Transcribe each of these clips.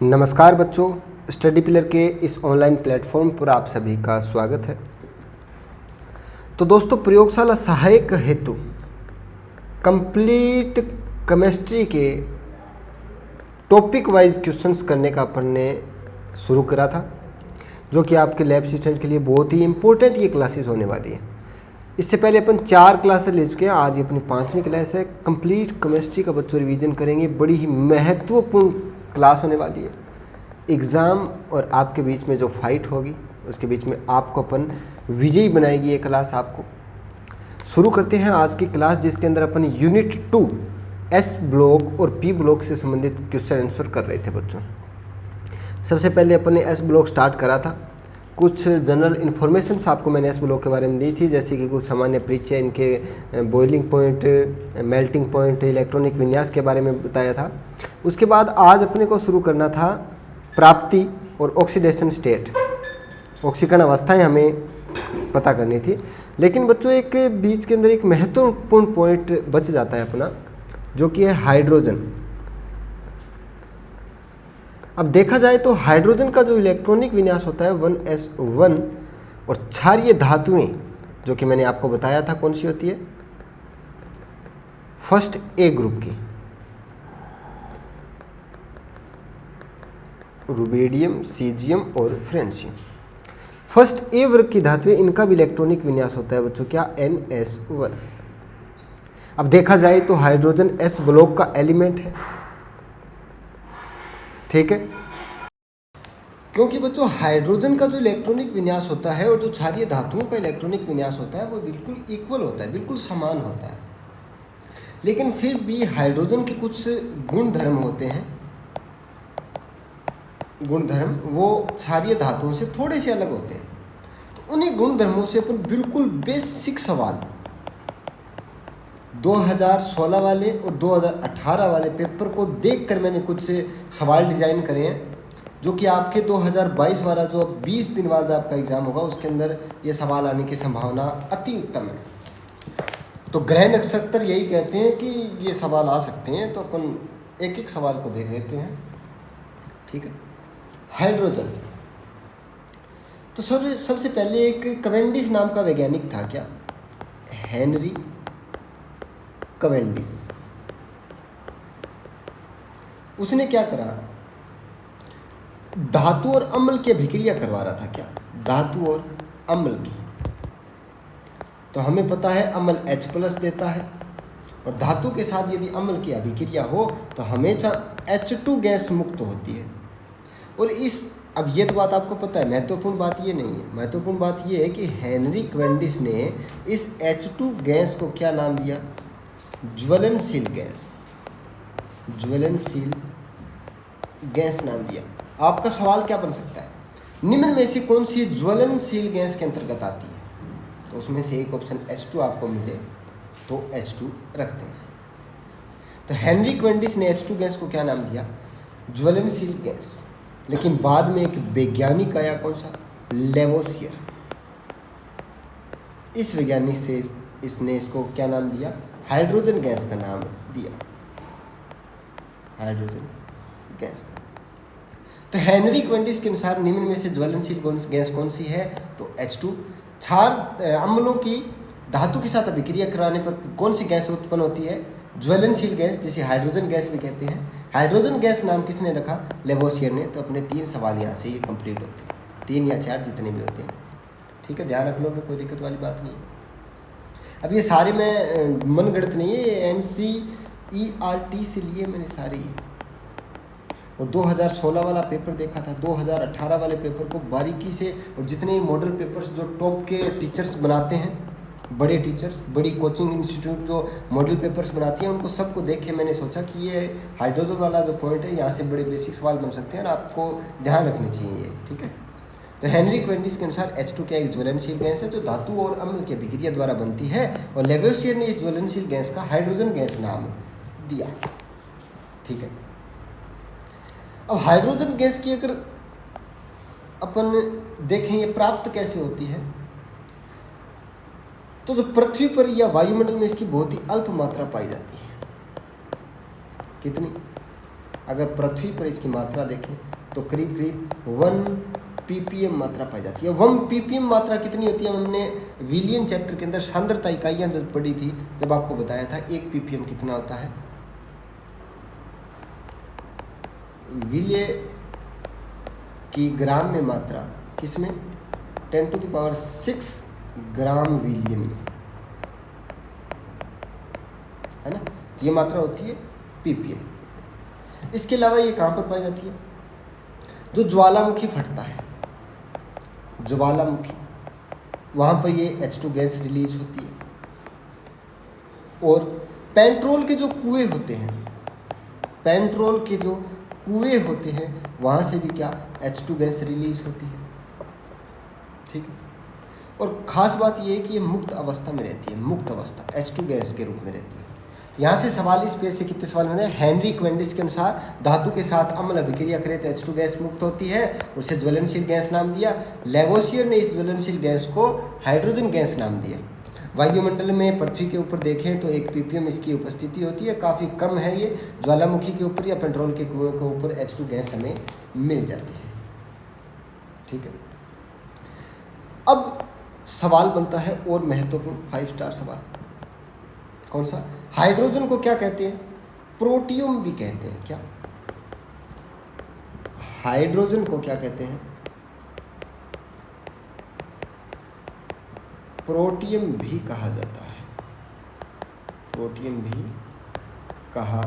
नमस्कार बच्चों, study pillar के इस ऑनलाइन प्लेटफॉर्म पर आप सभी का स्वागत है। तो दोस्तों, प्रयोगशाला सहायक हेतु कंप्लीट केमिस्ट्री के टॉपिक वाइज क्वेश्चंस करने का अपन ने शुरू करा था, जो कि आपके लैब असिस्टेंट के लिए बहुत ही इम्पोर्टेंट ये क्लासेस होने वाली है। इससे पहले अपन 4 क्लासेस ले चुके हैं, आज ये अपनी 5वीं क्लास है। कंप्लीट केमिस्ट्री का बच्चों रिवीजन करेंगे, बड़ी ही महत्वपूर्ण क्लास होने वाली है। एग्ज़ाम और आपके बीच में जो फाइट होगी उसके बीच में आपको अपन विजयी बनाएगी ये क्लास आपको। शुरू करते हैं आज की क्लास, जिसके अंदर अपन यूनिट 2 एस ब्लॉक और पी ब्लॉक से संबंधित क्वेश्चन आंसर कर रहे थे बच्चों। सबसे पहले अपन ने एस ब्लॉक स्टार्ट करा था। कुछ जनरल इन्फॉर्मेशन आपको मैंने एस ब्लॉक के बारे में दी थी, जैसे कि कुछ सामान्य परिचय, इनके boiling point, melting point, electronic विन्यास के बारे में बताया था। उसके बाद आज अपने को शुरू करना था प्राप्ति और ऑक्सीडेशन स्टेट, ऑक्सीकरण अवस्थाएं हमें पता करनी थी। लेकिन बच्चों, एक बीच के अंदर एक महत्वपूर्ण पॉइंट बच जाता है अपना, जो कि है हाइड्रोजन। अब देखा जाए तो हाइड्रोजन का जो इलेक्ट्रॉनिक विन्यास होता है 1s1, और क्षारीय धातुएं जो कि मैंने आपको बताया था कौन सी होती है, फर्स्ट ए ग्रुप की, रुबेडियम, सीजियम और फ्रेंशियम। फर्स्ट ए वर्ग की धातुएं, इनका भी इलेक्ट्रॉनिक विन्यास होता है बच्चों क्या, NS1। अब देखा जाए तो हाइड्रोजन एस ब्लॉक का एलिमेंट है, ठीक है। क्योंकि बच्चों हाइड्रोजन का जो इलेक्ट्रॉनिक विन्यास होता है और जो क्षारीय धातुओं का इलेक्ट्रॉनिक विन्यास होता है वो बिल्कुल इक्वल होता है, बिल्कुल समान होता है। लेकिन फिर भी हाइड्रोजन के कुछ गुण धर्म होते हैं, गुणधर्म वो क्षारीय धातुओं से थोड़े से अलग होते हैं। तो उन्हीं गुणधर्मों से अपन बिल्कुल बेसिक सवाल 2016 वाले और 2018 वाले पेपर को देखकर मैंने कुछ से सवाल डिज़ाइन करे हैं, जो कि आपके 2022 वाला जो 20 दिन बाद आपका एग्ज़ाम होगा उसके अंदर ये सवाल आने की संभावना अति उत्तम है। तो ग्रह नक्षत्र यही कहते हैं कि ये सवाल आ सकते हैं, तो अपन एक एक सवाल को देख लेते हैं, ठीक है। हाइड्रोजन, तो सबसे पहले एक कवेंडिश नाम का वैज्ञानिक था, क्या, हेनरी कवेंडिश। उसने क्या करा, धातु और अम्ल की अभिक्रिया करवा रहा था, क्या, धातु और अम्ल की। तो हमें पता है अम्ल H+ देता है, और धातु के साथ यदि अम्ल की अभिक्रिया हो तो हमेशा H2 गैस मुक्त होती है। और अब ये तो बात आपको पता है, महत्वपूर्ण बात ये नहीं है, महत्वपूर्ण बात ये है कि हेनरी कवेंडिश ने इस H2 गैस को क्या नाम दिया, ज्वलनशील गैस, ज्वलनशील गैस नाम दिया। आपका सवाल क्या बन सकता है, निम्न में से कौन सी ज्वलनशील गैस के अंतर्गत आती है, तो उसमें से एक ऑप्शन H2 आपको मिले तो H2 रखते हैं। तो हेनरी कवेंडिश ने H2 गैस को क्या नाम दिया, ज्वलनशील गैस। लेकिन बाद में एक वैज्ञानिक आया, कौन सा, लेवोसियर। इस वैज्ञानिक से इसने इसको क्या नाम दिया, हाइड्रोजन गैस का नाम दिया, हाइड्रोजन गैस का। तो हेनरी कवेंडिश के अनुसार निम्न में से ज्वलनशील गैस कौन सी है, तो H2। क्षार अम्लों की धातु के साथ अभिक्रिया कराने पर कौन सी गैस उत्पन्न होती है, ज्वलनशील गैस, जिसे हाइड्रोजन गैस भी कहते हैं। हाइड्रोजन गैस नाम किसने रखा, लेवोसियर ने। तो अपने 3 सवाल यहाँ से ये कंप्लीट होते हैं, 3 या 4 जितने भी होते हैं, ठीक है, ध्यान रख लोगे, कोई दिक्कत वाली बात नहीं है। अब ये सारे मैं मनगढ़ंत नहीं है, ये NCERT से लिए मैंने सारे ये। और 2016 वाला पेपर देखा था, 2018 वाले पेपर को बारीकी से, और जितने मॉडल पेपर्स जो टॉप के टीचर्स बनाते हैं, बड़े टीचर्स, बड़ी कोचिंग इंस्टीट्यूट जो मॉडल पेपर्स बनाती हैं, उनको सबको देख के मैंने सोचा कि ये हाइड्रोजन वाला जो पॉइंट है यहाँ से बड़े बेसिक सवाल बन सकते हैं और आपको ध्यान रखनी चाहिए ये, ठीक है। तो हेनरी कवेंडिश के अनुसार H2 क्या एक ज्वलनशील गैस है जो धातु और अम्ल की अभिक्रिया द्वारा बनती है, और लेवोसियर ने इस ज्वलनशील गैस का हाइड्रोजन गैस नाम दिया, ठीक है। अब हाइड्रोजन गैस की अगर अपन देखें ये प्राप्त कैसे होती है, तो जो पृथ्वी पर या वायुमंडल में इसकी बहुत ही अल्प मात्रा पाई जाती है। कितनी, अगर पृथ्वी पर इसकी मात्रा देखें तो करीब करीब 1 ppm मात्रा पाई जाती है। 1 ppm मात्रा कितनी होती है? हमने विलियन चैप्टर के अंदर सांद्रता इकाइयाँ जब पढ़ी थी, जब आपको बताया था 1 ppm कितना होता है। विलिय की ग्राम में मात्रा किसमें? 10⁶ ग्राम विलियन में, है ना। ये मात्रा होती है ppm। इसके अलावा ये कहाँ पर पाई जाती है? जो ज्वालामुखी फटता है, ज्वालामुखी, वहाँ पर ये H2 गैस रिलीज होती है। और पेट्रोल के जो कुएं होते हैं, पेट्रोल के जो कुएं होते हैं, वहाँ से भी क्या H2 गैस रिलीज होती है, ठीक है। और ख़ास बात ये है कि ये मुक्त अवस्था में रहती है, मुक्त अवस्था H2 गैस के रूप में रहती है। यहाँ से सवाल इस पेज से कितने सवाल बने? हेनरी क्वेंडिस के अनुसार धातु के साथ अम्ल अभिक्रिया करे तो H2 गैस मुक्त होती है, उसे ज्वलनशील गैस नाम दिया। लेवोसियर ने इस ज्वलनशील गैस को हाइड्रोजन गैस नाम दिया। वायुमंडल में पृथ्वी के ऊपर देखें तो 1 ppm इसकी उपस्थिति होती है, काफ़ी कम है ये। ज्वालामुखी के ऊपर या पेट्रोल के कुएं के ऊपर H2 गैस हमें मिल जाती है, ठीक है। अब सवाल बनता है और महत्वपूर्ण 5 स्टार सवाल, कौन सा? हाइड्रोजन को क्या कहते हैं? प्रोटियम भी कहते हैं। क्या हाइड्रोजन को क्या कहते हैं? प्रोटियम भी कहा जाता है, प्रोटियम भी कहा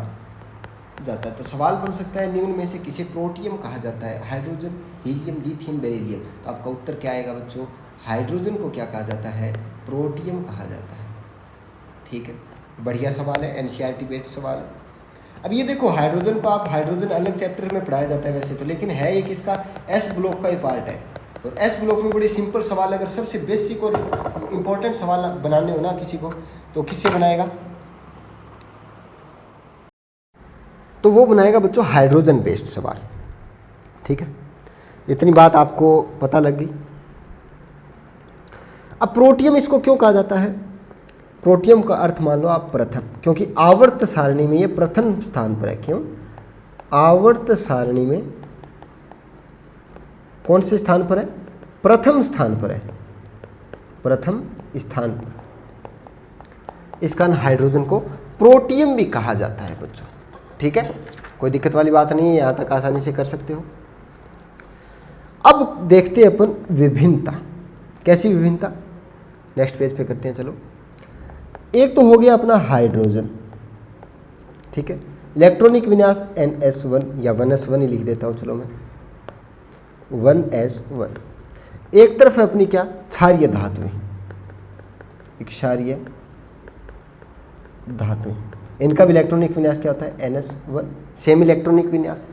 जाता है। तो सवाल बन सकता है निम्न में से किसे प्रोटियम कहा जाता है? Hydrogen, helium, lithium, beryllium. तो आपका उत्तर क्या आएगा बच्चों? हाइड्रोजन को क्या कहा जाता है? प्रोटियम कहा जाता है, ठीक है। बढ़िया सवाल है, एनसीईआरटी बेस्ड सवाल है। अब ये देखो, हाइड्रोजन को आप हाइड्रोजन अलग चैप्टर में पढ़ाया जाता है वैसे तो, लेकिन है एक इसका एस ब्लॉक का ही पार्ट है। और एस ब्लॉक में बड़ी सिंपल सवाल, अगर सबसे बेसिक और इम्पोर्टेंट सवाल बनाने हो ना किसी को, तो किससे बनाएगा? तो वो बनाएगा बच्चों हाइड्रोजन बेस्ड सवाल, ठीक है। इतनी बात आपको पता लग गई। अब प्रोटियम इसको क्यों कहा जाता है? प्रोटियम का अर्थ मान लो आप प्रथम, क्योंकि आवर्त सारणी में ये प्रथम स्थान पर है। क्यों? आवर्त सारणी में कौन से स्थान पर है? प्रथम स्थान पर है, प्रथम स्थान पर। इस कारण हाइड्रोजन को प्रोटियम भी कहा जाता है बच्चों, ठीक है। कोई दिक्कत वाली बात नहीं है, यहाँ तक आसानी से कर सकते हो। अब देखते हैं अपन विभिन्नता। कैसी विभिन्नता? नेक्स्ट पेज पे करते हैं, चलो। एक तो हो गया अपना हाइड्रोजन, ठीक है। इलेक्ट्रॉनिक विन्यास NS1 या 1s1 ही लिख देता हूँ, चलो मैं 1s1। एक तरफ है अपनी क्या? क्षारीय धातुएं, क्षारीय धातुएं। इनका भी इलेक्ट्रॉनिक विन्यास क्या होता है? NS1, सेम इलेक्ट्रॉनिक विन्यास।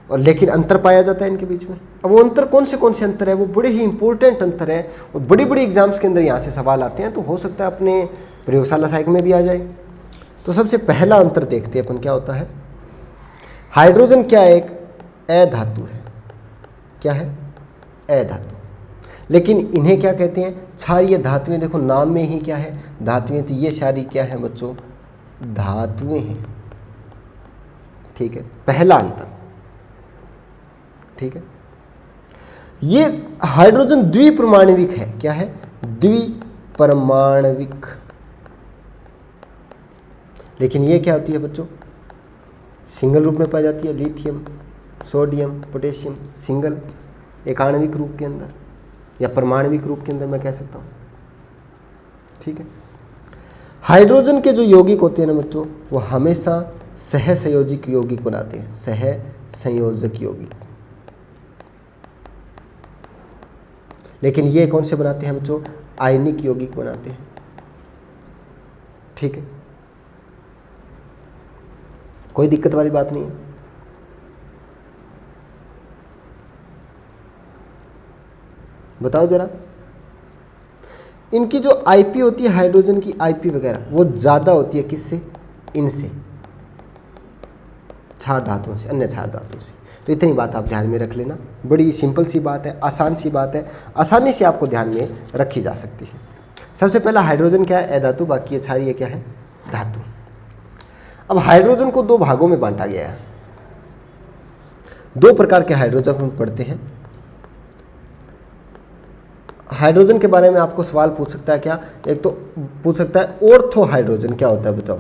और लेकिन अंतर पाया जाता है इनके बीच में। अब वो अंतर कौन से अंतर है? वो बड़े ही इंपॉर्टेंट अंतर है और बड़ी बड़ी एग्जाम्स के अंदर यहाँ से सवाल आते हैं, तो हो सकता है अपने प्रयोगशाला सहायक में भी आ जाए। तो सबसे पहला अंतर देखते हैं अपन, क्या होता है। हाइड्रोजन क्या है? एक अधातु है। क्या है? अधातु। लेकिन इन्हें क्या कहते हैं? क्षारीय धातुएं। देखो नाम में ही क्या है? धातुएं। तो ये सारी क्या है बच्चों? धातुएं हैं, ठीक है। पहला अंतर, ठीक है। ये हाइड्रोजन द्विपरमाणविक है। क्या है? द्विपरमाणविक। लेकिन ये क्या होती है बच्चों? सिंगल रूप में पाई जाती है। लिथियम, सोडियम, पोटेशियम, सिंगल, एक आणविक रूप के अंदर या परमाणविक रूप के अंदर मैं कह सकता हूँ, ठीक है। हाइड्रोजन के जो यौगिक होते हैं ना बच्चों, वो हमेशा सहसंयोजक यौगिक बनाते हैं, सहसंयोजक यौगिक। लेकिन ये कौन से बनाते हैं बच्चों? आयनिक यौगिक बनाते हैं, ठीक है। कोई दिक्कत वाली बात नहीं है। बताओ जरा, इनकी जो आईपी होती है हाइड्रोजन की, आईपी वगैरह वो ज़्यादा होती है किससे? इनसे, क्षार धातुओं से, अन्य क्षार धातुओं से। तो इतनी बात आप ध्यान में रख लेना। बड़ी सिंपल सी बात है, आसान सी बात है, आसानी से आपको ध्यान में रखी जा सकती है। सबसे पहला हाइड्रोजन क्या है? अधातु। बाकी ये क्षारीय क्या है? धातु। अब हाइड्रोजन को दो भागों में बांटा गया है। दो प्रकार के हाइड्रोजन हम पढ़ते हैं। हाइड्रोजन के बारे में आपको सवाल पूछ सकता है क्या? एक तो पूछ सकता है ऑर्थो हाइड्रोजन क्या होता है बताओ।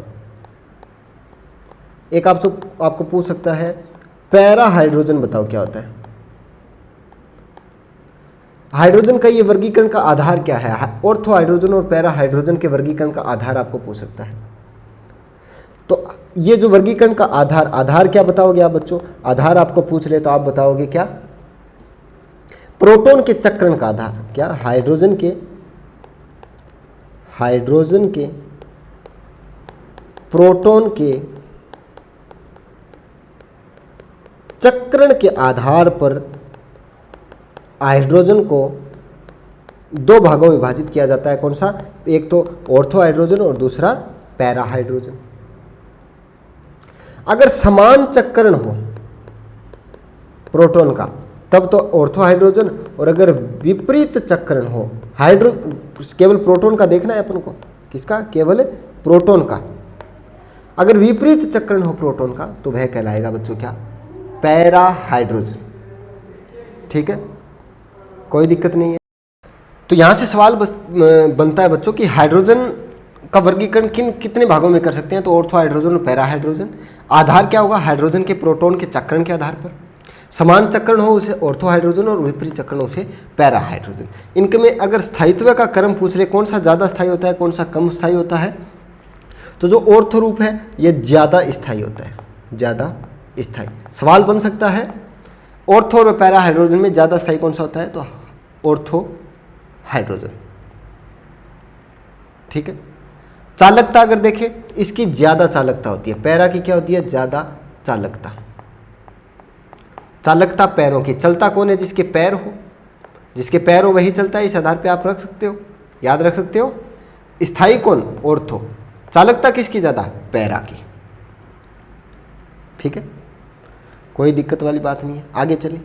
एक आपको पूछ सकता है पैरा हाइड्रोजन बताओ क्या होता है। हाइड्रोजन का ये वर्गीकरण का आधार क्या है? ऑर्थो हाइड्रोजन और पैरा हाइड्रोजन के वर्गीकरण का आधार आपको पूछ सकता है। तो ये जो वर्गीकरण का आधार क्या बताओगे आप बच्चों? आधार आपको पूछ ले तो आप बताओगे क्या? प्रोटॉन के चक्रण का आधार। क्या? हाइड्रोजन के प्रोटॉन के चक्रण के आधार पर हाइड्रोजन को दो भागों में विभाजित किया जाता है। कौन सा? एक तो ऑर्थो हाइड्रोजन और दूसरा पैरा हाइड्रोजन। अगर समान चक्रण हो प्रोटॉन का तब तो ऑर्थो हाइड्रोजन, और अगर विपरीत चक्रण हो केवल प्रोटॉन का देखना है अपन को। किसका? केवल प्रोटॉन का। अगर विपरीत चक्रण हो प्रोटॉन का तो वह कहलाएगा बच्चों क्या? Para hydrogen. ठीक है, कोई दिक्कत नहीं है। तो यहां से सवाल बनता है बच्चों कि हाइड्रोजन का वर्गीकरण कितने भागों में कर सकते हैं? तो ऑर्थो हाइड्रोजन और पैरा हाइड्रोजन। आधार क्या होगा? हाइड्रोजन के प्रोटॉन के चक्रण के आधार पर। समान चक्रण हो उसे ऑर्थो हाइड्रोजन और विपरीत चक्रण हो उसे पैरा हाइड्रोजन। इनके में अगर स्थायित्व का क्रम पूछ रहे कौन सा ज़्यादा स्थायी होता है कौन सा कम स्थायी होता है, तो जो ऑर्थो रूप है ये ज़्यादा स्थायी होता है, ज़्यादा स्थायी। सवाल बन सकता है ऑर्थो और पैरा हाइड्रोजन में ज़्यादा स्थायी कौन सा होता है? तो ऑर्थो हाइड्रोजन। ठीक है। चालकता अगर देखें इसकी ज़्यादा चालकता होती है, पैरा की क्या होती है? ज़्यादा चालकता। चालकता पैरों की। चलता कौन है? जिसके पैर हो, जिसके पैर हो वही चलता है। इस आधार पे आप रख सकते हो, याद रख सकते हो। स्थायी कौन? ऑर्थो। चालकता किसकी ज़्यादा? पैरा की। ठीक है, कोई दिक्कत वाली बात नहीं है। आगे चलिए।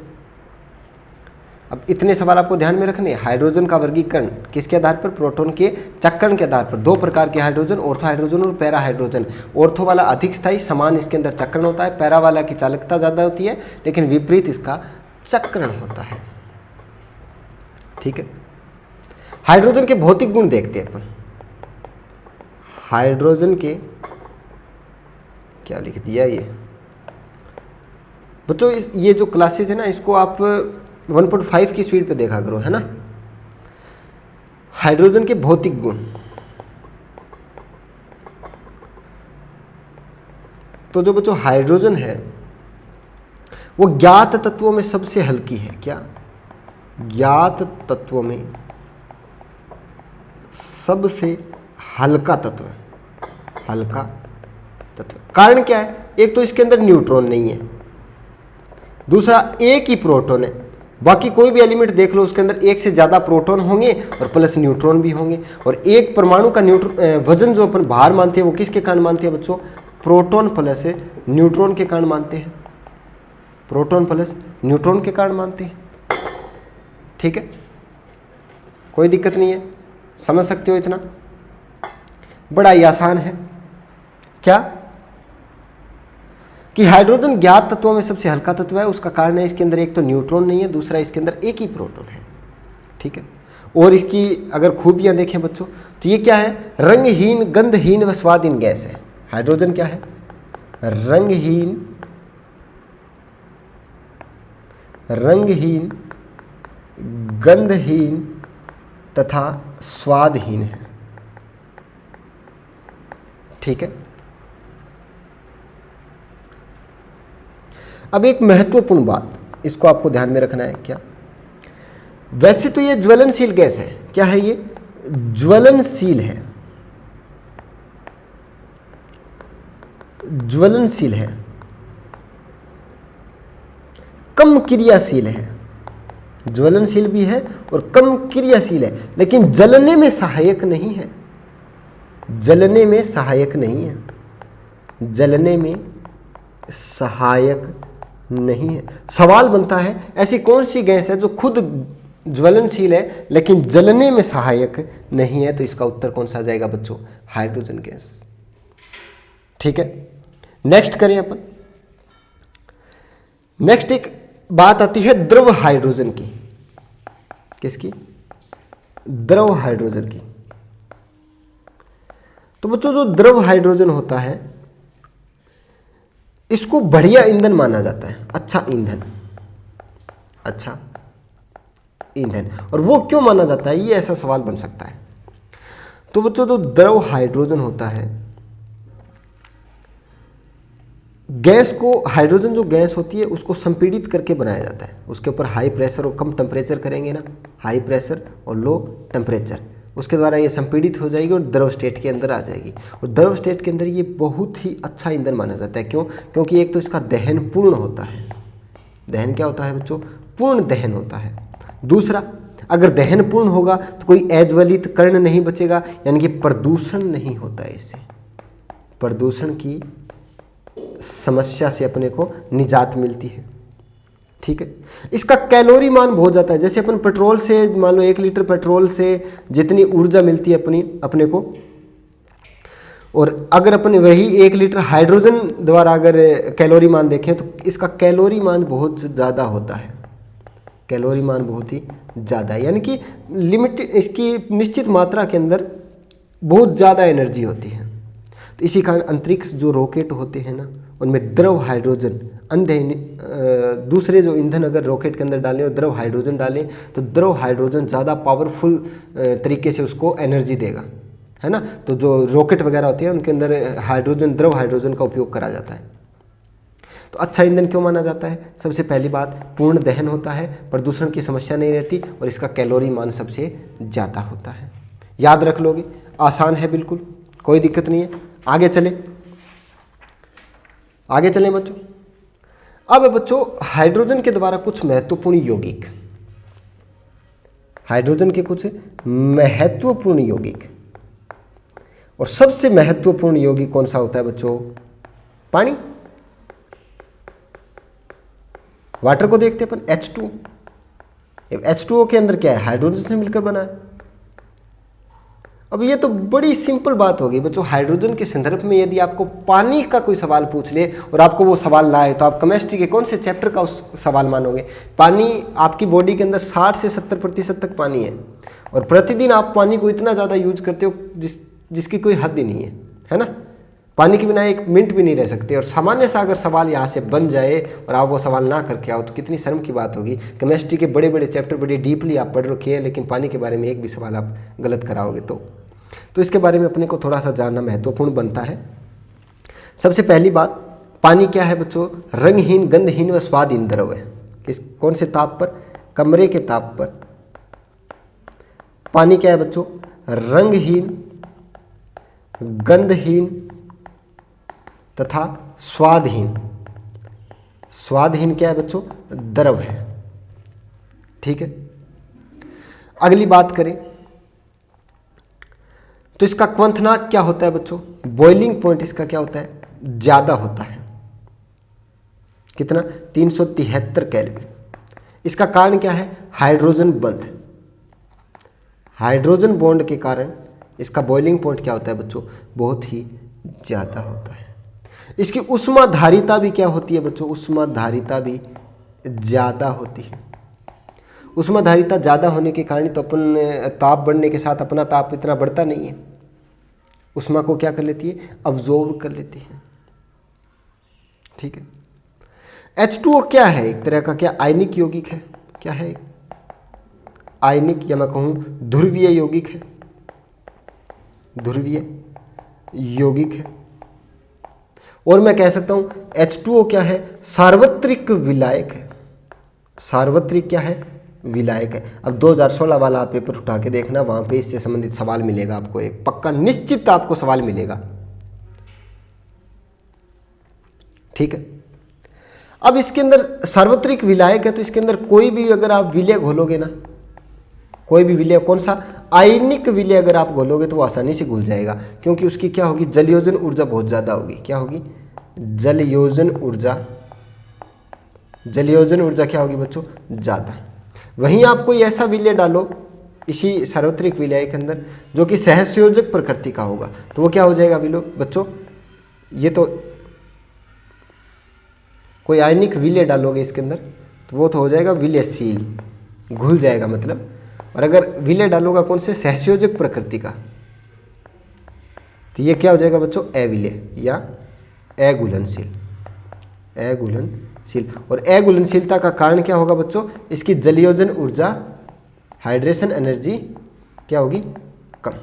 अब इतने सवाल आपको ध्यान में रखने। हाइड्रोजन का वर्गीकरण किसके आधार पर? प्रोटॉन के चक्रण के आधार पर। दो प्रकार के हाइड्रोजन, ऑर्थो हाइड्रोजन और पैरा हाइड्रोजन। ऑर्थो वाला अधिक स्थायी, समान इसके अंदर चक्रण होता है। पैरा वाला की चालकता ज़्यादा होती है लेकिन विपरीत इसका चक्रण होता है। ठीक है। हाइड्रोजन के भौतिक गुण देखते हैं अपन। हाइड्रोजन के क्या लिख दिया ये बच्चों, ये जो क्लासेस है ना इसको आप 1.5 की स्पीड पे देखा करो, है ना। हाइड्रोजन के भौतिक गुण, तो जो बच्चों हाइड्रोजन है वो ज्ञात तत्वों में सबसे हल्की है। क्या? ज्ञात तत्वों में सबसे हल्का तत्व है। हल्का तत्व। कारण क्या है? एक तो इसके अंदर न्यूट्रॉन नहीं है, दूसरा एक ही प्रोटॉन है। बाकी कोई भी एलिमेंट देख लो उसके अंदर एक से ज़्यादा प्रोटॉन होंगे और प्लस न्यूट्रॉन भी होंगे। और एक परमाणु का वजन जो अपन भार मानते हैं वो किसके कारण मानते हैं बच्चों? प्रोटॉन प्लस न्यूट्रॉन के कारण मानते हैं। प्रोटॉन प्लस न्यूट्रॉन के कारण मानते हैं। ठीक है, कोई दिक्कत नहीं है, समझ सकते हो। इतना बड़ा ही आसान है। क्या? कि हाइड्रोजन ज्ञात तत्वों में सबसे हल्का तत्व है। उसका कारण है इसके अंदर एक तो न्यूट्रॉन नहीं है, दूसरा इसके अंदर एक ही प्रोटॉन है। ठीक है। और इसकी अगर खूबियां देखें बच्चों तो ये क्या है? रंगहीन, गंधहीन व स्वादहीन गैस है। हाइड्रोजन क्या है? रंगहीन, गंधहीन तथा स्वादहीन है। ठीक है। अब एक महत्वपूर्ण बात, इसको आपको ध्यान में रखना है। क्या? वैसे तो ये ज्वलनशील गैस है। क्या है ये? ज्वलनशील है। ज्वलनशील है, कम क्रियाशील है। ज्वलनशील भी है और कम क्रियाशील है, लेकिन जलने में सहायक नहीं है। जलने में सहायक नहीं है। जलने में सहायक नहीं है। सवाल बनता है ऐसी कौन सी गैस है जो खुद ज्वलनशील है लेकिन जलने में सहायक नहीं है? तो इसका उत्तर कौन सा आ जाएगा बच्चों? Hydrogen gas. ठीक है, नेक्स्ट करें अपन। नेक्स्ट एक बात आती है द्रव हाइड्रोजन की। किसकी? द्रव हाइड्रोजन की। तो बच्चों जो द्रव हाइड्रोजन होता है इसको बढ़िया ईंधन माना जाता है, अच्छा ईंधन, अच्छा ईंधन। और वो क्यों माना जाता है, ये ऐसा सवाल बन सकता है। तो बच्चों जो द्रव हाइड्रोजन होता है, गैस को, हाइड्रोजन जो गैस होती है उसको संपीड़ित करके बनाया जाता है। उसके ऊपर हाई प्रेशर और कम टेम्परेचर करेंगे ना, हाई प्रेशर और लो टेम्परेचर, उसके द्वारा ये संपीड़ित हो जाएगी और द्रव स्टेट के अंदर आ जाएगी। और द्रव स्टेट के अंदर ये बहुत ही अच्छा ईंधन माना जाता है। क्यों? क्योंकि एक तो इसका दहन पूर्ण होता है। दहन क्या होता है बच्चों? पूर्ण दहन होता है। दूसरा, अगर दहन पूर्ण होगा तो कोई अज्वलित कण नहीं बचेगा, यानी कि प्रदूषण नहीं होता है। इससे प्रदूषण की समस्या से अपने को निजात मिलती है। ठीक है। इसका कैलोरी मान बहुत जाता है। जैसे अपन पेट्रोल से, मान लो 1 लीटर पेट्रोल से जितनी ऊर्जा मिलती है अपने को, और अगर अपन वही 1 लीटर हाइड्रोजन द्वारा अगर कैलोरी मान देखें तो इसका कैलोरी मान बहुत ज़्यादा होता है। कैलोरी मान बहुत ही ज़्यादा है, यानी कि लिमिट, इसकी निश्चित मात्रा के अंदर बहुत ज़्यादा एनर्जी होती है। तो इसी कारण अंतरिक्ष जो रॉकेट होते हैं ना, उनमें द्रव हाइड्रोजन, दूसरे जो ईंधन अगर रॉकेट के अंदर डालें और द्रव हाइड्रोजन डालें तो द्रव हाइड्रोजन ज़्यादा पावरफुल तरीके से उसको एनर्जी देगा, है ना। तो जो रॉकेट वगैरह होते हैं उनके अंदर हाइड्रोजन, द्रव हाइड्रोजन का उपयोग करा जाता है। तो अच्छा ईंधन क्यों माना जाता है? सबसे पहली बात, पूर्ण दहन होता है, प्रदूषण की समस्या नहीं रहती और इसका कैलोरी मान सबसे ज़्यादा होता है। याद रख लोगे, आसान है बिल्कुल, कोई दिक्कत नहीं है। आगे चलें बच्चों। अब बच्चों हाइड्रोजन के द्वारा कुछ महत्वपूर्ण यौगिक, हाइड्रोजन के कुछ महत्वपूर्ण यौगिक, और सबसे महत्वपूर्ण यौगिक कौन सा होता है बच्चों? पानी। वाटर को देखते अपन, H2। H2O के अंदर क्या है? हाइड्रोजन से मिलकर बना है। अब ये तो बड़ी सिंपल बात होगी बच्चों। हाइड्रोजन के संदर्भ में यदि आपको पानी का कोई सवाल पूछ ले और आपको वो सवाल ना आए तो आप केमिस्ट्री के कौन से चैप्टर का उस सवाल मानोगे? पानी, आपकी बॉडी के अंदर 60 से 70% तक पानी है और प्रतिदिन आप पानी को इतना ज़्यादा यूज करते हो जिसकी कोई हद ही नहीं है ना। पानी के बिना 1 मिनट भी नहीं रह सकते। और सामान्य सा अगर सवाल यहाँ से बन जाए और आप वो सवाल ना करके आओ तो कितनी शर्म की बात होगी। केमिस्ट्री के बड़े बड़े चैप्टर बड़े डीपली आप पढ़ रखे हैं, लेकिन पानी के बारे में एक भी सवाल आप गलत कराओगे तो इसके बारे में अपने को थोड़ा सा जानना महत्वपूर्ण बनता है। सबसे पहली बात, पानी क्या है बच्चों? रंगहीन, गंधहीन व स्वादहीन द्रव है। कौन से ताप पर? कमरे के ताप पर। पानी क्या है बच्चों? रंगहीन, गंधहीन तथा स्वादहीन। स्वादहीन क्या है बच्चों? द्रव है। ठीक है। अगली बात करें तो इसका क्वथनांक क्या होता है बच्चों? बॉइलिंग पॉइंट इसका क्या होता है? ज़्यादा होता है। कितना? 373 केल्विन। इसका कारण क्या है? हाइड्रोजन बंध। हाइड्रोजन बॉन्ड के कारण इसका बॉइलिंग पॉइंट क्या होता है बच्चों? बहुत ही ज़्यादा होता है। इसकी ऊष्माधारिता भी क्या होती है बच्चों? ऊष्माधारिता भी ज़्यादा होती है। ऊष्माधारिता ज़्यादा होने के कारण तो अपन ताप बढ़ने के साथ अपना ताप इतना बढ़ता नहीं है। ऊष्मा को क्या कर लेती है? अब्जॉर्ब कर लेती है। ठीक है। H2O क्या है? एक तरह का क्या आयनिक यौगिक है? क्या है? आयनिक, या मैं कहूँ ध्रुवीय यौगिक है। ध्रुवीय यौगिक है। और मैं कह सकता हूँ H2O क्या है? सार्वत्रिक विलायक है। सार्वत्रिक क्या है? विलायक है। अब 2016 वाला आप पेपर उठा के देखना, वहाँ पे इससे संबंधित सवाल मिलेगा आपको, एक पक्का निश्चित आपको सवाल मिलेगा। ठीक है। अब इसके अंदर सार्वत्रिक विलायक है तो इसके अंदर कोई भी अगर आप विलय घोलोगे ना, कोई भी विलय, कौन सा? आयनिक विलय अगर आप घोलोगे तो वो आसानी से घुल जाएगा, क्योंकि उसकी क्या होगी? जलयोजन ऊर्जा बहुत ज़्यादा होगी। क्या होगी? जलयोजन ऊर्जा। जलयोजन ऊर्जा क्या होगी बच्चों? ज़्यादा। वहीं आप कोई ऐसा विलय डालो इसी सार्वत्रिक विलय के अंदर जो कि सहसंयोजक प्रकृति का होगा, तो वो क्या हो जाएगा बच्चों? ये तो कोई आयनिक विलय डालोगे इसके अंदर तो वो तो हो जाएगा विलयशील, घुल जाएगा मतलब। और अगर विलय डालोगा कौन से, सहसंयोजक प्रकृति का, तो ये क्या हो जाएगा बच्चों, अविलय या अघुलनशील, अघुलनशील। और अघुलनशीलता का कारण क्या होगा बच्चों, इसकी जलयोजन ऊर्जा, हाइड्रेशन एनर्जी क्या होगी, कम।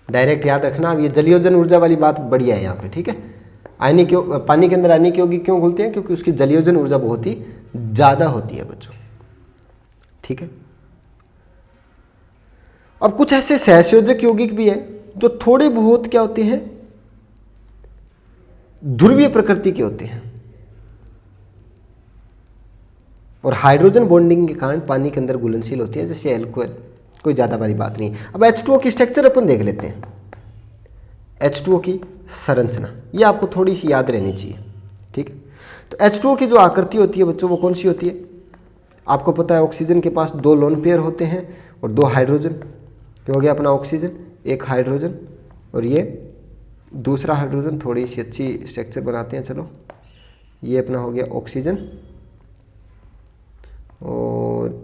डायरेक्ट याद रखना, अब ये जलयोजन ऊर्जा वाली बात बढ़िया है यहाँ पे, ठीक है। आयनिक क्यों, पानी के अंदर आयनिक यौगिक क्यों घुलते हैं, क्योंकि उसकी जलयोजन ऊर्जा बहुत ही ज़्यादा होती है बच्चों, ठीक है। अब कुछ ऐसे सहसंयोजक यौगिक भी है जो थोड़े बहुत क्या होते हैं, ध्रुवीय प्रकृति के होते हैं और हाइड्रोजन बॉन्डिंग के कारण पानी के अंदर घुलनशील होती है, जैसे एल्कोहल। कोई ज़्यादा बड़ी बात नहीं। अब H2O की स्ट्रक्चर अपन देख लेते हैं। H2O की संरचना ये आपको थोड़ी सी याद रहनी चाहिए, ठीक है। तो H2O की जो आकृति होती है बच्चों, वो कौन सी होती है, आपको पता है ऑक्सीजन के पास 2 लोन पेयर होते हैं और 2 हाइड्रोजन। क्या हो गया अपना ऑक्सीजन, 1 हाइड्रोजन और ये दूसरा हाइड्रोजन। थोड़ी सी अच्छी स्ट्रक्चर बनाते हैं, चलो। ये अपना हो गया ऑक्सीजन और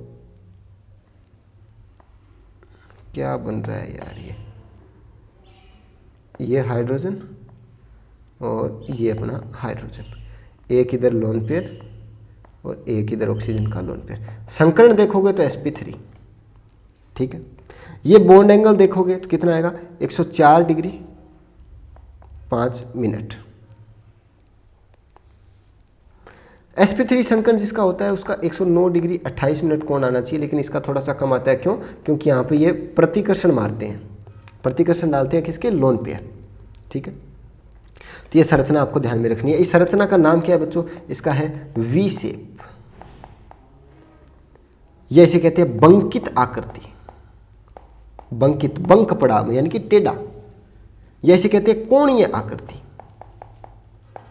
क्या बन रहा है यार, ये हाइड्रोजन और ये अपना हाइड्रोजन, एक इधर लोन पेयर और एक इधर ऑक्सीजन का लोन पेयर। संकरण देखोगे तो sp3, ठीक है। ये बॉन्ड एंगल देखोगे तो कितना आएगा, 104 डिग्री 5 मिनट। sp3 संकरण जिसका होता है उसका 109 डिग्री 28 मिनट कोण आना चाहिए, लेकिन इसका थोड़ा सा कम आता है। क्यों, क्योंकि यहाँ पे ये प्रतिकर्षण मारते हैं, प्रतिकर्षण डालते हैं किसके, लोन पेयर, ठीक है। तो ये संरचना आपको ध्यान में रखनी है। इस संरचना का नाम क्या है बच्चों, इसका है वी शेप, ये इसे कहते हैं बंकित आकृति। बंकित, बंक पड़ा यानी कि टेढ़ा, या इसे कहते हैं कोणीय आकृति।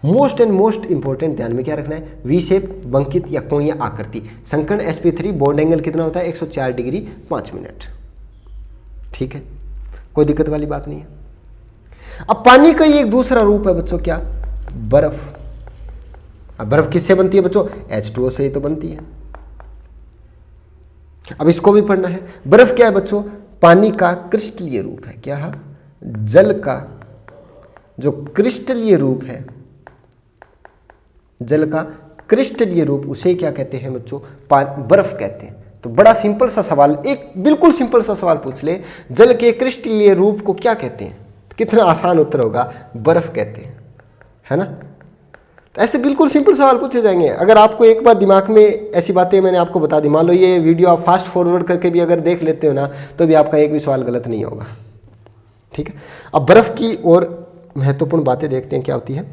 मोस्ट एंड मोस्ट इंपॉर्टेंट ध्यान में क्या रखना है, वी शेप, बंकित या कोणीय आकृति। संकर्ण sp3 बॉन्ड एंगल कितना होता है, 104 डिग्री 5 मिनट, ठीक है। कोई दिक्कत वाली बात नहीं है। अब पानी का ये एक दूसरा रूप है बच्चों, क्या, बर्फ। अब बर्फ किससे बनती है बच्चों, H2O से ही तो बनती है। अब इसको भी पढ़ना है। बर्फ क्या है बच्चों, पानी का क्रिस्टलीय रूप है। क्या है, जल का जो क्रिस्टलीय रूप है, जल का क्रिस्टलीय रूप, उसे क्या कहते हैं बच्चों, बर्फ कहते हैं। तो बड़ा सिंपल सा सवाल, एक बिल्कुल सिंपल सा सवाल पूछ ले, जल के क्रिस्टलीय रूप को क्या कहते हैं, कितना आसान उत्तर होगा, बर्फ कहते हैं, है ना। तो ऐसे बिल्कुल सिंपल सवाल पूछे जाएंगे। अगर आपको एक बार दिमाग में ऐसी बातें मैंने आपको बता दी, मान लो ये वीडियो आप फास्ट फॉरवर्ड करके भी अगर देख लेते हो ना, तो भी आपका एक भी सवाल गलत नहीं होगा, ठीक है। अब बर्फ की और महत्वपूर्ण बातें देखते हैं क्या होती है।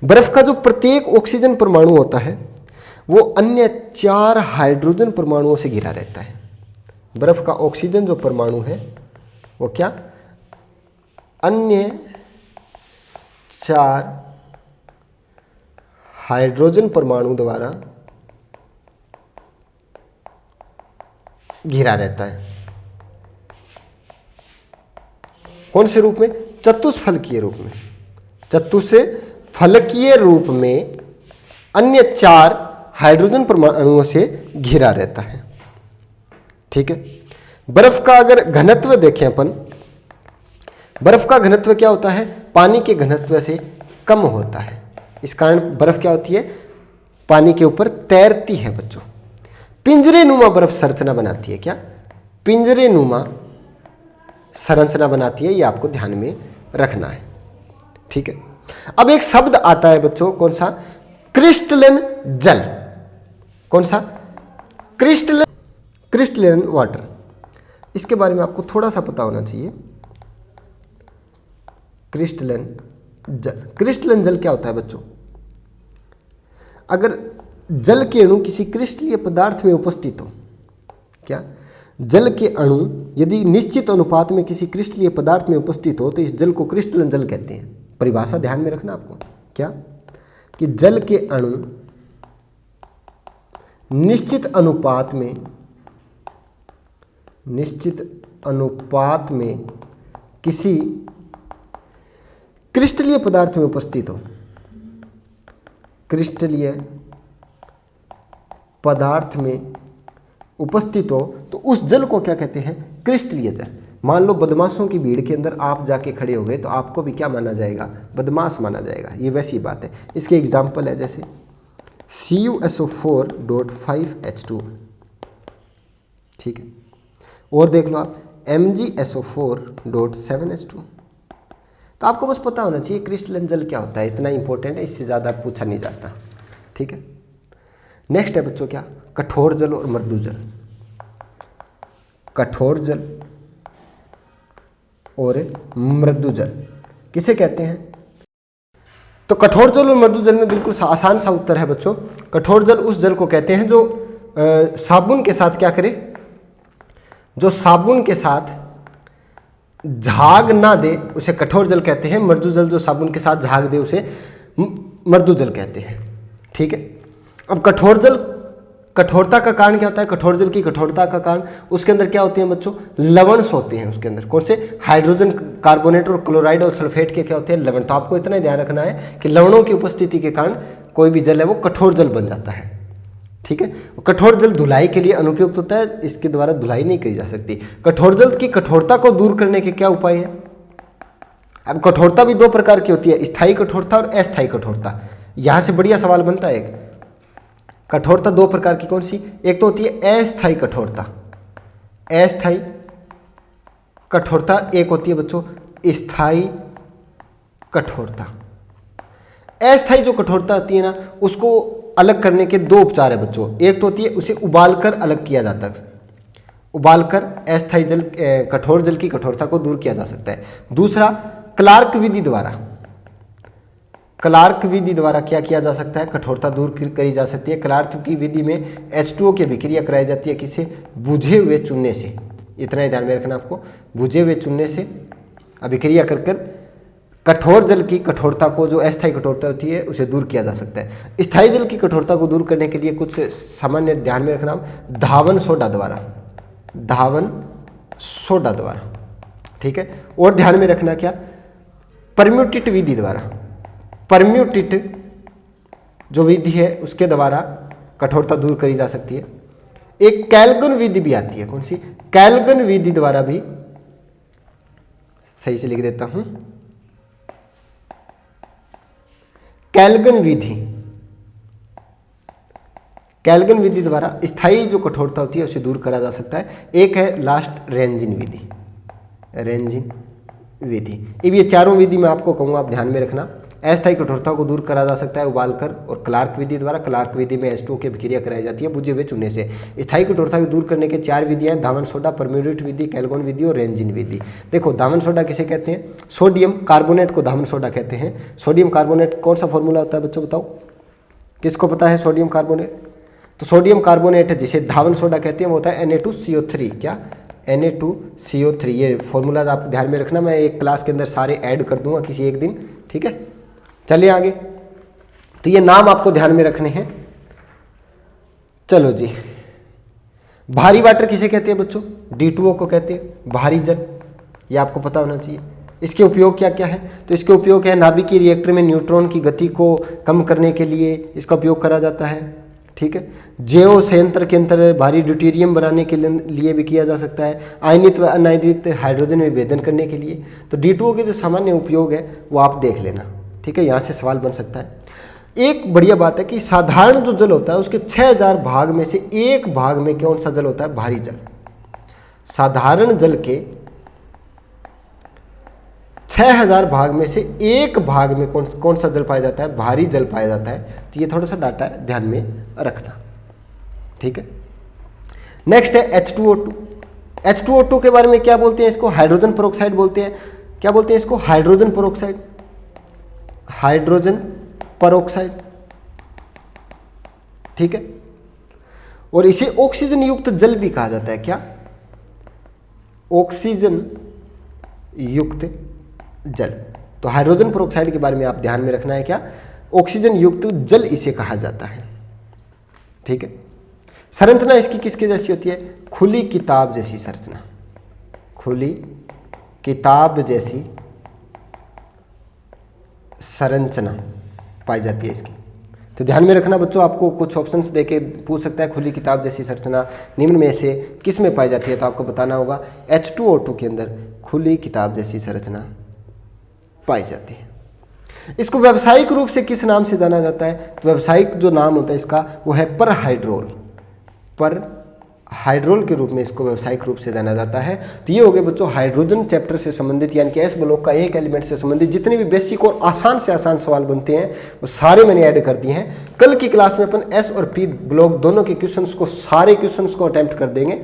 बर्फ का जो प्रत्येक ऑक्सीजन परमाणु होता है वो अन्य 4 हाइड्रोजन परमाणुओं से घिरा रहता है। बर्फ का ऑक्सीजन जो परमाणु है वो क्या, अन्य 4 हाइड्रोजन परमाणु द्वारा घिरा रहता है। कौन से रूप में, चतुष्फलकीय रूप में। चतुष्फलकीय रूप में अन्य 4 हाइड्रोजन परमाणुओं से घिरा रहता है, ठीक है। बर्फ का अगर घनत्व देखें अपन, बर्फ का घनत्व क्या होता है, पानी के घनत्व से कम होता है। इस कारण बर्फ क्या होती है, पानी के ऊपर तैरती है बच्चों। पिंजरे नुमा बर्फ संरचना बनाती है। क्या, पिंजरे नुमा संरचना बनाती है, ये आपको ध्यान में रखना है, ठीक है। अब एक शब्द आता है बच्चों, कौन सा, क्रिस्टलन जल। कौन सा, क्रिस्टलन वाटर। इसके बारे में आपको थोड़ा सा पता होना चाहिए। क्रिस्टलन जल, क्रिस्टलन जल क्या होता है बच्चों, अगर जल के अणु किसी क्रिस्टलीय पदार्थ में उपस्थित हो, क्या, जल के अणु यदि निश्चित अनुपात में किसी क्रिस्टलीय पदार्थ में उपस्थित हो तो इस जल को क्रिस्टलन जल कहते हैं। परिभाषा ध्यान में रखना आपको, क्या, कि जल के अणु निश्चित अनुपात में किसी क्रिस्टलीय पदार्थ में उपस्थित हो क्रिस्टलीय पदार्थ में उपस्थित हो तो उस जल को क्या कहते हैं? क्रिस्टलीय जल। मान लो बदमाशों की भीड़ के अंदर आप जाके खड़े हो गए तो आपको भी क्या माना जाएगा? बदमाश माना जाएगा। ये वैसी बात है। इसके एग्जाम्पल है जैसे CuSO4.5H2, ठीक है। और देख लो आप MgSO4.7H2। तो आपको बस पता होना चाहिए क्रिस्टलाइन जल क्या होता है, इतना इंपॉर्टेंट है, इससे ज़्यादा पूछा नहीं जाता, ठीक है। नेक्स्ट है बच्चों क्या? कठोर जल और मृदु जल। कठोर जल और मृदु जल किसे कहते हैं? तो कठोर जल और मृदु जल में बिल्कुल आसान सा उत्तर है बच्चों। कठोर जल उस जल को कहते हैं जो साबुन के साथ क्या करे? जो साबुन के साथ झाग ना दे उसे कठोर जल कहते हैं। मृदु जल जो साबुन के साथ झाग दे उसे मृदु जल कहते हैं, ठीक है। अब कठोर जल, कठोरता का कारण क्या होता है? कठोर जल की कठोरता का कारण उसके अंदर क्या होते हैं बच्चों? लवणस होते हैं उसके अंदर। कौन से? हाइड्रोजन कार्बोनेट और क्लोराइड और सल्फेट के क्या होते हैं? लवण। तो आपको इतना ही ध्यान रखना है कि लवणों की उपस्थिति के कारण कोई भी जल है वो कठोर जल बन जाता है, ठीक है। कठोर जल धुलाई के लिए अनुपयुक्त होता है, इसके द्वारा धुलाई नहीं करी जा सकती। कठोर जल की कठोरता को दूर करने के क्या उपाय हैं? अब कठोरता भी दो प्रकार की होती है, स्थायी कठोरता और अस्थायी कठोरता। यहां से बढ़िया सवाल बनता है एक। कठोरता दो प्रकार की कौन सी? एक तो होती है अस्थायी कठोरता, अस्थायी कठोरता। एक होती है बच्चों स्थायी कठोरता। अस्थायी जो कठोरता होती है ना, उसको अलग करने के दो उपचार है बच्चों। एक तो होती है उसे उबालकर अलग किया जाता है, उबालकर अस्थायी जल कठोर जल की कठोरता को दूर किया जा सकता है। दूसरा क्लार्क विधि द्वारा, क्लार्क विधि द्वारा क्या किया जा सकता है? कठोरता दूर करी जा सकती है। क्लार्क की विधि में H2O की अभिक्रिया कराई जाती है, किससे? बुझे हुए चूने से। इतना ही ध्यान में रखना आपको, बुझे हुए चूने से अभिक्रिया कर कर कठोर जल की कठोरता को, जो अस्थायी कठोरता होती है, उसे दूर किया जा सकता है। स्थायी जल की कठोरता को दूर करने के लिए कुछ सामान्य ध्यान में रखना, धावन सोडा द्वारा, धावन सोडा द्वारा, ठीक है। और ध्यान में रखना क्या? परम्यूटेट विधि द्वारा, परम्यूटेट जो विधि है उसके द्वारा कठोरता दूर करी जा सकती है। एक कैल्गन विधि भी आती है। कौन सी? कैल्गन विधि द्वारा भी, सही से लिख देता हूं, कैल्गन विधि, कैल्गन विधि द्वारा स्थायी जो कठोरता होती है उसे दूर करा जा सकता है। एक है लास्ट रेंजिन विधि, रेंजिन विधि। अब ये चारों विधि मैं आपको कहूँगा, आप ध्यान में रखना। अस्थायी कठोरता को दूर करा जा सकता है उबालकर और क्लार्क विधि द्वारा। क्लार्क विधि में H2O की अभिक्रिया कराई जाती है बुझे हुए चूने से। स्थायी कठोरता को दूर करने के चार विधियां, धावन सोडा, परम्यूटेट विधि, कैल्गन विधि और रेंजिन विधि। देखो धावन सोडा किसे कहते हैं? सोडियम कार्बोनेट को धावन सोडा कहते हैं। सोडियम कार्बोनेट कौन सा फॉर्मूला होता है बच्चों, बताओ किसको पता है? Sodium carbonate. तो सोडियम कार्बोनेट जिसे धावन सोडा कहते हैं वो होता है Na2CO3। क्या? Na2CO3। ये फॉर्मूला आप ध्यान में रखना, मैं एक क्लास के अंदर सारे ऐड कर दूंगा किसी एक दिन, ठीक है। चलिए आगे, तो ये नाम आपको ध्यान में रखने हैं। चलो जी, भारी वाटर किसे कहते हैं बच्चों? D2O को कहते हैं भारी जल। ये आपको पता होना चाहिए। इसके उपयोग क्या क्या है? तो इसके उपयोग है नाभिकीय रिएक्टर में न्यूट्रॉन की गति को कम करने के लिए इसका उपयोग करा जाता है, ठीक है। जैव संयंत्र के अंदर भारी ड्यूटेरियम बनाने के लिए भी किया जा सकता है। आयनित व अनायनित हाइड्रोजन विभेदन करने के लिए। तो D2O के जो सामान्य उपयोग है वो आप देख लेना, ठीक है। यहाँ से सवाल बन सकता है। एक बढ़िया बात है कि साधारण जो जल होता है उसके 6000 भाग में से एक भाग में कौन सा जल होता है? भारी जल। साधारण जल के 6000 भाग में से एक भाग में कौन सा जल पाया जाता है? भारी जल पाया जाता है। तो ये थोड़ा सा डाटा है, ध्यान में रखना, ठीक है। नेक्स्ट है H2O2। H2O2 के बारे में क्या बोलते हैं? इसको हाइड्रोजन पेरोक्साइड बोलते हैं। क्या बोलते हैं इसको? हाइड्रोजन पेरोक्साइड, हाइड्रोजन पेरोक्साइड, ठीक है। और इसे ऑक्सीजन युक्त जल भी कहा जाता है। क्या? ऑक्सीजन युक्त जल। तो हाइड्रोजन पेरोक्साइड के बारे में आप ध्यान में रखना है, क्या? ऑक्सीजन युक्त जल इसे कहा जाता है, ठीक है। संरचना इसकी किसके जैसी होती है? खुली किताब जैसी संरचना, खुली किताब जैसी संरचना पाई जाती है इसकी। तो ध्यान में रखना बच्चों, आपको कुछ ऑप्शंस देके पूछ सकता है खुली किताब जैसी संरचना निम्न में से किस में पाई जाती है, तो आपको बताना होगा H2O2 के अंदर खुली किताब जैसी संरचना पाई जाती है। इसको व्यावसायिक रूप से किस नाम से जाना जाता है, तो व्यावसायिक जो नाम होता है इसका वो है परहाइड्रोल। परहाइड्रोल के रूप में इसको व्यावसायिक रूप से जाना जाता है। तो ये हो गए बच्चों हाइड्रोजन चैप्टर से संबंधित, यानी कि एस ब्लॉक का एक एलिमेंट से संबंधित जितने भी बेसिक और आसान से आसान सवाल बनते हैं वो सारे मैंने ऐड कर दिए हैं। कल की क्लास में अपन एस और पी ब्लॉक दोनों के क्वेश्चंस को, सारे क्वेश्चंस को अटेम्प्ट कर देंगे,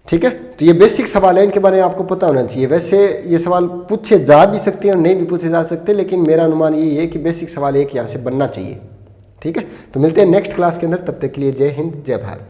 ठीक है। तो ये बेसिक सवाल है, इनके बारे में आपको पता होना चाहिए। वैसे ये सवाल पूछे जा भी सकते हैं और नहीं भी पूछे जा सकते, लेकिन मेरा अनुमान यही है कि बेसिक सवाल एक यहाँ से बनना चाहिए, ठीक है। तो मिलते हैं नेक्स्ट क्लास के अंदर, तब तक के लिए जय हिंद जय भारत।